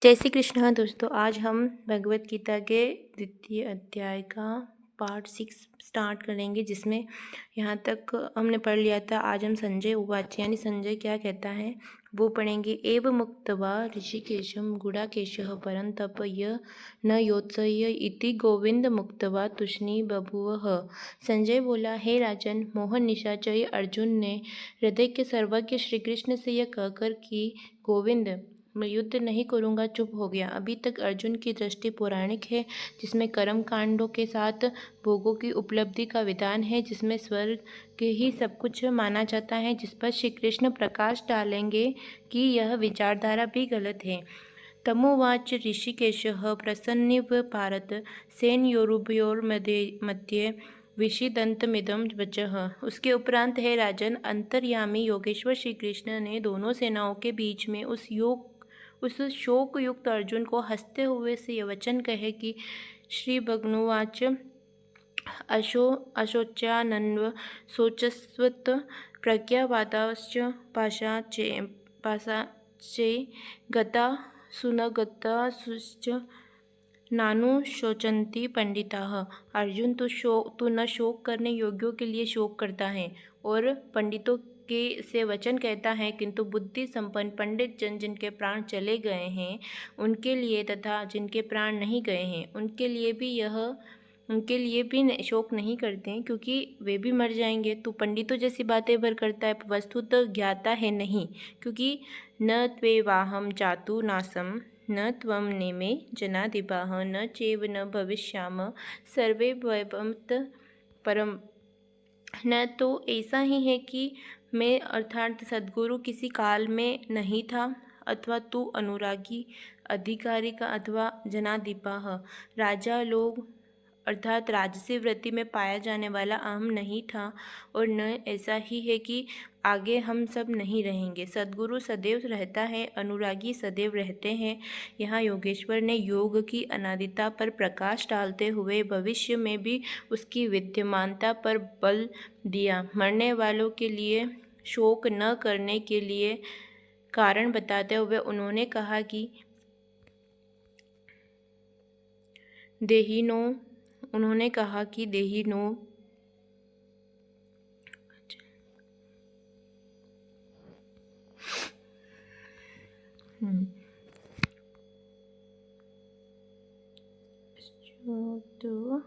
जय श्री कृष्ण दोस्तों। आज हम भगवत गीता के द्वितीय अध्याय का पार्ट 6 स्टार्ट करेंगे, जिसमें यहाँ तक हमने पढ़ लिया था। आज हम संजय उवाच यानी संजय क्या कहता है वो पढ़ेंगे। एव मुक्त्वा ऋषिकेशम गुडाकेशः परं तप य न योत्सय इति गोविंद मुक्त्वा तुष्णी बभूव। संजय बोला, हे राजन, मोहन निशाचर अर्जुन ने हृदय के सर्वज्ञ श्री कृष्ण से यह कहकर कि गोविंद मैं युद्ध नहीं करूँगा, चुप हो गया। अभी तक अर्जुन की दृष्टि पौराणिक है, जिसमें कर्म कांडों के साथ भोगों की उपलब्धि का विधान है, जिसमें स्वर्ग के ही सब कुछ माना जाता है, जिस पर श्री कृष्ण प्रकाश डालेंगे कि यह विचारधारा भी गलत है। तमोवाच ऋषिकेशः प्रसन्निव भारत सेनयोरुभयोर्मध्ये विषिदन्तमिदं वचः। उसके उपरांत है राजन, अंतर्यामी योगेश्वर श्री कृष्ण ने दोनों सेनाओं के बीच में उस शोक युक्त अर्जुन को हंसते हुए से यह वचन कहे कि श्री भगनुवाच अशोच्यानन्व शोचस्वत प्रज्ञावादाश्च पाशाचे गता सुनगताश्च नानु शोचन्ति पंडिताः। अर्जुन, तू न शोक करने योग्यों के लिए शोक करता है और पंडितों के से वचन कहता है, किंतु बुद्धि संपन्न पंडित जन जिनके प्राण चले गए हैं उनके लिए तथा जिनके प्राण नहीं गए हैं उनके लिए भी शोक नहीं करते हैं, क्योंकि वे भी मर जाएंगे। तू पंडितों जैसी बातें भर करता है, वस्तुतः ज्ञाता है नहीं, क्योंकि न त्वेवाहम जातु नासम न त्वं नेमे जनाधिपाः न चैव न भविष्यामः सर्वे वयमत परम। न तो ऐसा ही है कि मैं अर्थात सद्गुरु किसी काल में नहीं था, अथवा तू अनुरागी अधिकारी का अथवा जनाधिपाः राजा लोग अर्थात राजसी वृत्ति में पाया जाने वाला अहम नहीं था, और न ऐसा ही है कि आगे हम सब नहीं रहेंगे। सद्गुरु सदैव रहता है, अनुरागी सदैव रहते हैं। यहाँ योगेश्वर ने योग की अनादिता पर प्रकाश डालते हुए भविष्य में भी उसकी विद्यमानता पर बल दिया। मरने वालों के लिए शोक न करने के लिए कारण बताते हुए उन्होंने कहा कि देहिनो तो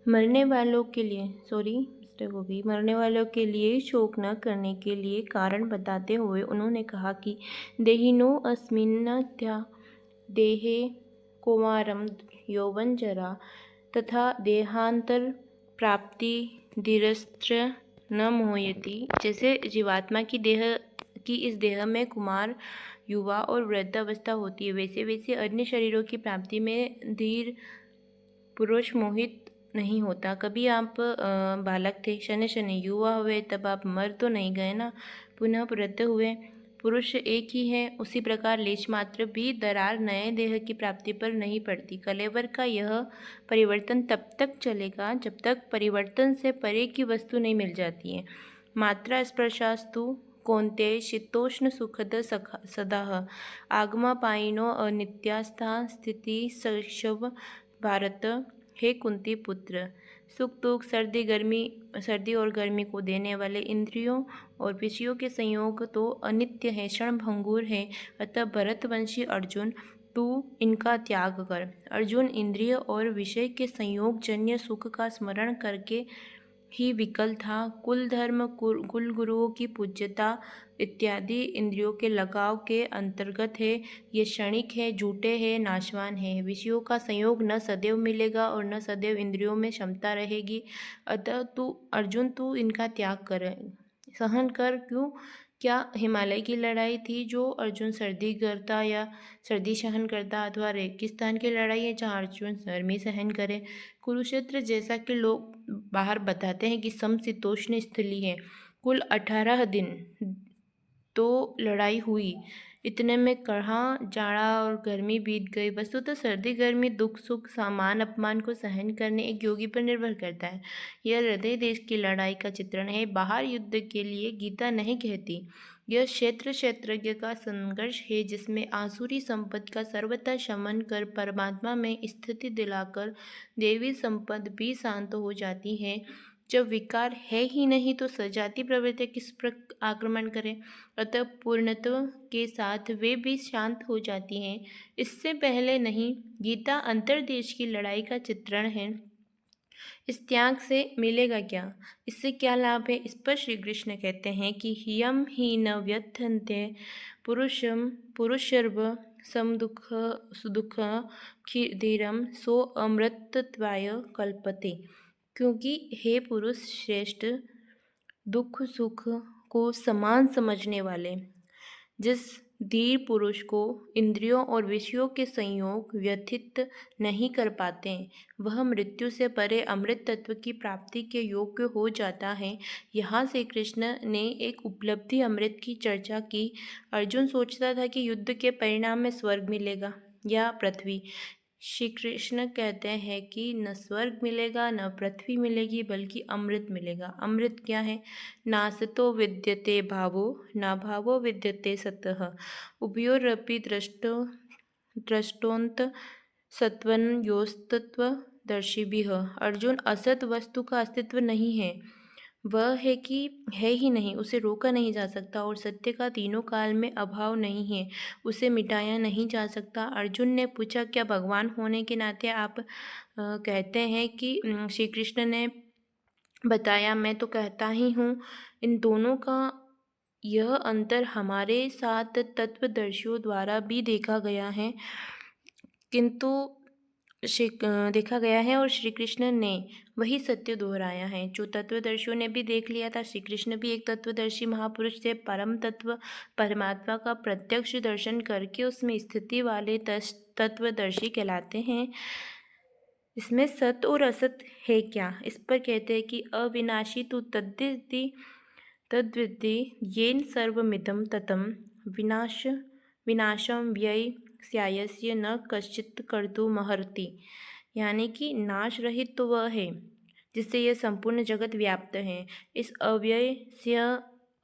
मरने वालों के लिए मिस्टेक हो गई। मरने वालों के लिए शोक न करने के लिए कारण बताते हुए उन्होंने कहा कि देहिनो अस्मिन्नत्या देहे कौमारम यौवन जरा तथा देहांतर प्राप्ति धीरस्त्र न मोहयति। जैसे जीवात्मा की इस देह में कुमार, युवा और वृद्धावस्था होती है, वैसे वैसे अन्य शरीरों की प्राप्ति में धीर पुरुष मोहित नहीं होता। कभी आप बालक थे, शनि शनि युवा हुए, तब आप मर तो नहीं गए ना, पुनः वृद्ध हुए, पुरुष एक ही है। उसी प्रकार लेश मात्र भी दरार नए देह की प्राप्ति पर नहीं पड़ती। कलेवर का यह परिवर्तन तब तक चलेगा जब तक परिवर्तन से परे की वस्तु नहीं मिल जाती है। मात्रा स्पर्शास्तु कौन्तेय शीतोष्ण सुखद सदाह आगमापायिनो अनित्यास्था स्थिति सशव भारत। हे कुंती पुत्र, सुख दुख सर्दी और गर्मी को देने वाले इंद्रियों और विषयों के संयोग तो अनित्य है, क्षण भंगुर है। अतः भरतवंशी अर्जुन, तू इनका त्याग कर। अर्जुन इंद्रिय और विषय के संयोग जन्य सुख का स्मरण करके ही विकल था। कुल धर्म, कुल गुरुओं की पूज्यता इत्यादि इंद्रियों के लगाव के अंतर्गत है। ये क्षणिक है, झूठे है, नाशवान है। विषयों का संयोग न सदैव मिलेगा और न सदैव इंद्रियों में क्षमता रहेगी। अतः तू इनका त्याग कर, सहन कर। क्यों? क्या हिमालय की लड़ाई थी जो अर्जुन सर्दी सहन करता, अथवा रेगिस्तान की लड़ाई है जहाँ अर्जुन गर्मी सहन करे? कुरुक्षेत्र जैसा कि लोग बाहर बताते हैं कि समशीतोष्ण स्थली है, कुल 18 दिन तो लड़ाई हुई। इतने में कहाँ जाड़ा और गर्मी बीत गई। वस्तुतः सर्दी गर्मी दुख सुख सामान अपमान को सहन करने एक योगी पर निर्भर करता है। यह हृदय देश की लड़ाई का चित्रण है। बाहर युद्ध के लिए गीता नहीं कहती। यह क्षेत्र क्षेत्रज्ञ का संघर्ष है, जिसमें आसुरी संपद का सर्वथा शमन कर परमात्मा में स्थिति दिलाकर देवी संपद भी शांत हो जाती है। जब विकार है ही नहीं तो सजाती प्रवृत्ति किस पर आक्रमण करें। अतः पूर्णत्व के साथ वे भी शांत हो जाती हैं। इससे पहले नहीं। गीता अंतर्देश की लड़ाई का चित्रण है। इस त्याग से मिलेगा क्या, इससे क्या लाभ है। इस पर श्री कृष्ण कहते हैं कि यम ही न व्यथन्ते पुरुषम पुरुषर्व समदुख सुदुख धीरम सो अमृतत्वाय कल्पते। क्योंकि हे पुरुष श्रेष्ठ, दुख सुख को समान समझने वाले जिस धीर पुरुष को इंद्रियों और विषयों के संयोग व्यथित नहीं कर पाते, वह मृत्यु से परे अमृत तत्व की प्राप्ति के योग्य हो जाता है। यहाँ से कृष्ण ने एक उपलब्धि अमृत की चर्चा की। अर्जुन सोचता था कि युद्ध के परिणाम में स्वर्ग मिलेगा या पृथ्वी। श्री कृष्ण कहते हैं कि न स्वर्ग मिलेगा न पृथ्वी मिलेगी, बल्कि अमृत मिलेगा। अमृत क्या है। नासतो विद्यते भावो न भावो विद्यते सतः उभयोरपि दृष्टोन्त सत्वन्योस्तत्वदर्शिभिः। अर्जुन, असत वस्तु का अस्तित्व नहीं है, वह है कि है ही नहीं, उसे रोका नहीं जा सकता। और सत्य का तीनों काल में अभाव नहीं है, उसे मिटाया नहीं जा सकता। अर्जुन ने पूछा, क्या भगवान होने के नाते आप कहते हैं कि श्री कृष्ण ने बताया, मैं तो कहता ही हूँ। इन दोनों का यह अंतर हमारे साथ तत्वदर्शियों द्वारा भी देखा गया है, देखा गया है और श्री कृष्ण ने वही सत्य दोहराया है जो तत्वदर्शियों ने भी देख लिया था। श्री कृष्ण भी एक तत्वदर्शी महापुरुष थे। परम तत्व परमात्मा का प्रत्यक्ष दर्शन करके उसमें स्थिति वाले तत्वदर्शी कहलाते हैं। इसमें सत और असत है क्या, इस पर कहते हैं कि अविनाशी तु तद्विद्धि येन सर्वमिदं ततं विनाशम व्यय स्यायस्य न कश्चित् कर्तुमर्हति। यानी कि नाश रहित तो वह है जिससे यह संपूर्ण जगत व्याप्त है। इस अव्यय से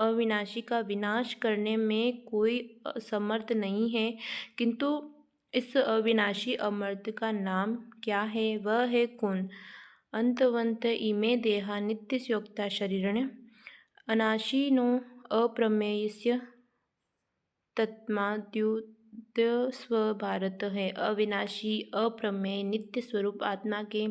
अविनाशी का विनाश करने में कोई समर्थ नहीं है, किंतु इस अविनाशी अमर्त्य का नाम क्या है, वह है कौन। अंतवंत इमे देहा नित्यस्योक्ता शरीरण अनाशिनो अप्रमेयस्य तत्माद्युत भारत है। अविनाशी अप्रमेय नित्य स्वरूप आत्मा के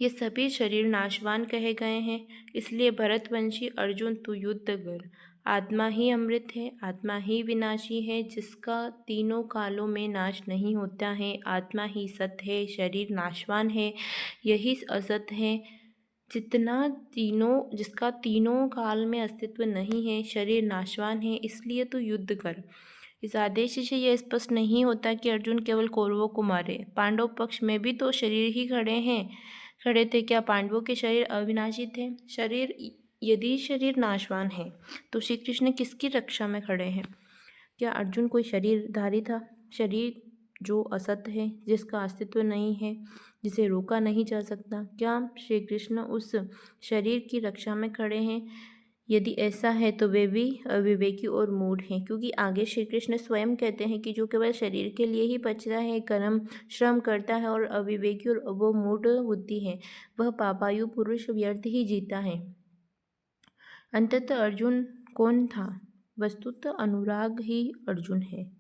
ये सभी शरीर नाशवान कहे गए हैं। इसलिए भरतवंशी अर्जुन, तू युद्ध कर। आत्मा ही अमृत है, आत्मा ही विनाशी है, जिसका तीनों कालों में नाश नहीं होता है। आत्मा ही सत है, शरीर नाशवान है, यही असत है। जिसका तीनों काल में अस्तित्व नहीं है, शरीर नाशवान है, इसलिए तो युद्ध कर। इस आदेश से यह स्पष्ट नहीं होता कि अर्जुन केवल कौरवों को मारे। पांडव पक्ष में भी तो शरीर ही खड़े थे। क्या पांडवों के शरीर अविनाशी थे। यदि शरीर नाशवान है तो श्री कृष्ण किसकी रक्षा में खड़े हैं। क्या अर्जुन कोई शरीरधारी था। शरीर जो असत है, जिसका अस्तित्व नहीं है, जिसे रोका नहीं जा सकता, क्या श्री कृष्ण उस शरीर की रक्षा में खड़े हैं। यदि ऐसा है तो वे भी अविवेकी और मूढ़ हैं, क्योंकि आगे श्री कृष्ण स्वयं कहते हैं कि जो केवल शरीर के लिए ही बचता है, कर्म श्रम करता है और अविवेकी और वो मूढ़ बुद्धि है, वह पापायु पुरुष व्यर्थ ही जीता है। अंततः अर्जुन कौन था। वस्तुतः अनुराग ही अर्जुन है।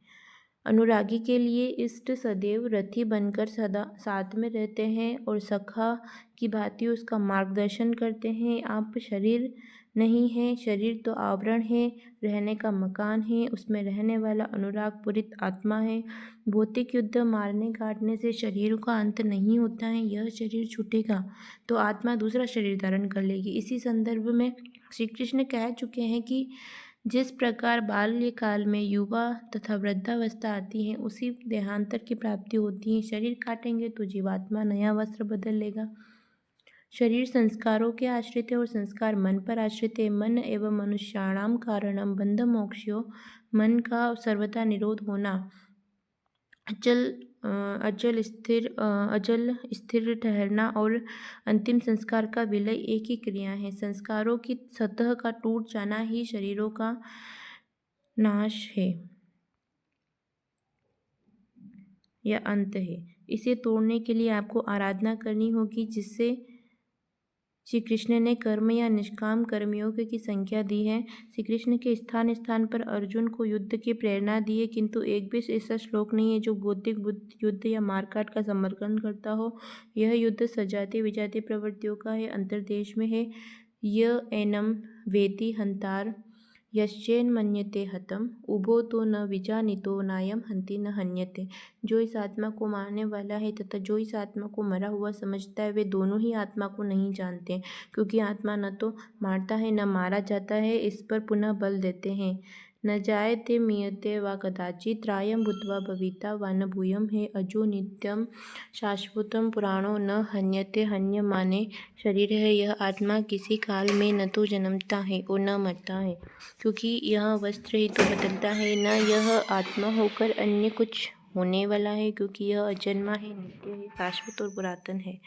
अनुरागी के लिए इष्ट सदैव रथी बनकर सदा साथ में रहते हैं और सखा की भांति उसका मार्गदर्शन करते हैं। आप शरीर नहीं है, शरीर तो आवरण है, रहने का मकान है, उसमें रहने वाला अनुराग पूरित आत्मा है। भौतिक युद्ध मारने काटने से शरीर का अंत नहीं होता है। यह शरीर छूटेगा तो आत्मा दूसरा शरीर धारण कर लेगी। इसी संदर्भ में श्री कृष्ण कह चुके हैं कि जिस प्रकार बाल्यकाल में युवा तथा वृद्धावस्था आती है, उसी देहांतर की प्राप्ति होती है। शरीर काटेंगे तो जीवात्मा नया वस्त्र बदल लेगा। शरीर संस्कारों के आश्रित है और संस्कार मन पर आश्रित है। मन एवं मनुष्याणाम कारणम बंध मोक्षो मन का सर्वथा निरोध होना, अचल स्थिर ठहरना और अंतिम संस्कार का विलय एक ही क्रिया है। संस्कारों की सतह का टूट जाना ही शरीरों का नाश है या अंत है। इसे तोड़ने के लिए आपको आराधना करनी होगी, जिससे श्री कृष्ण ने कर्म या निष्काम कर्मयोग की संख्या दी है। श्री कृष्ण के स्थान स्थान पर अर्जुन को युद्ध की प्रेरणा दी है, किंतु एक भी ऐसा श्लोक नहीं है जो बौद्धिक युद्ध या मारकाट का समर्थन करता हो। यह युद्ध सजातीय विजातीय प्रवृत्तियों का है, अंतर्देश में है। य एनम वेति हंतार यश्चैन मन्यते हतम उभो तो न विजानितो नायम हंति न हन्यते। जो इस आत्मा को मारने वाला है तथा जो इस आत्मा को मरा हुआ समझता है, वे दोनों ही आत्मा को नहीं जानते, क्योंकि आत्मा न तो मारता है न मारा जाता है। इस पर पुनः बल देते हैं, न जायते मीयते वा कदाचित् त्रायं भूत्वा भविता वा न भूयं है अजो नित्यम शाश्वतम पुराणो न हन्यते। हन्य माने शरीर है। यह आत्मा किसी काल में न तो जन्मता है और न मरता है, क्योंकि यह वस्त्र ही तो बदलता है। न यह आत्मा होकर अन्य कुछ होने वाला है, क्योंकि यह अजन्मा है, नित्य है, शाश्वत और पुरातन है।